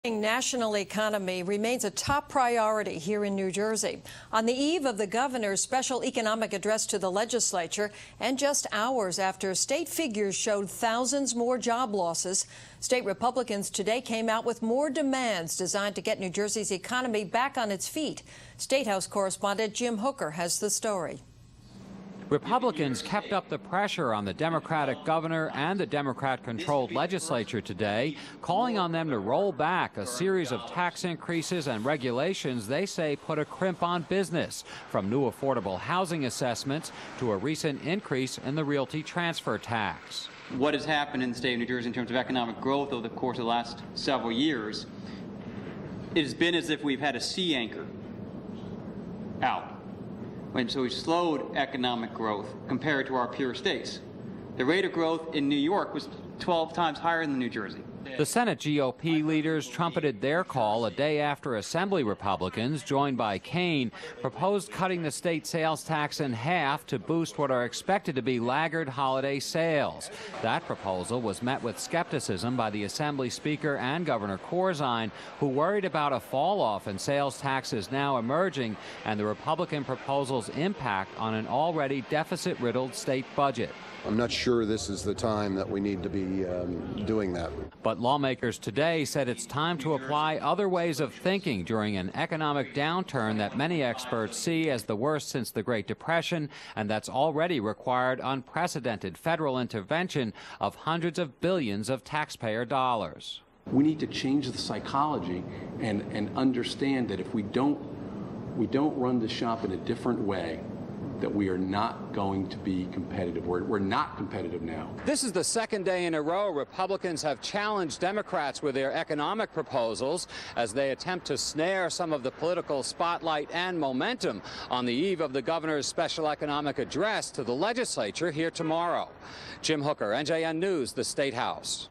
National economy remains a top priority here in New Jersey. On the eve of the governor's special economic address to the legislature, and just hours after state figures showed thousands more job losses, state Republicans today came out with more demands designed to get New Jersey's economy back on its feet. State House correspondent Jim Hooker has the story. Republicans kept up the pressure on the Democratic governor and the Democrat-controlled legislature today, calling on them to roll back a series of tax increases and regulations they say put a crimp on business, from new affordable housing assessments to a recent increase in the realty transfer tax. What has happened in the state of New Jersey in terms of economic growth over the course of the last several years, it has been as if we've had a sea anchor out. So we've slowed economic growth compared to our peer states. The rate of growth in New York was 12 times higher than New Jersey. The Senate GOP leaders trumpeted their call a day after Assembly Republicans, joined by Kean, proposed cutting the state sales tax in half to boost what are expected to be laggard holiday sales. That proposal was met with skepticism by the Assembly Speaker and Governor Corzine, who worried about a fall-off in sales taxes now emerging and the Republican proposal's impact on an already deficit-riddled state budget. I'm not sure this is the time that we need to be doing that. But lawmakers today said it's time to apply other ways of thinking during an economic downturn that many experts see as the worst since the Great Depression, and that's already required unprecedented federal intervention of hundreds of billions of taxpayer dollars. We need to change the psychology and understand that if we don't run the shop in a different way, that we are not going to be competitive. We're not competitive now. This is the second day in a row Republicans have challenged Democrats with their economic proposals as they attempt to snare some of the political spotlight and momentum on the eve of the governor's special economic address to the legislature here tomorrow. Jim Hooker, NJN News, the State House.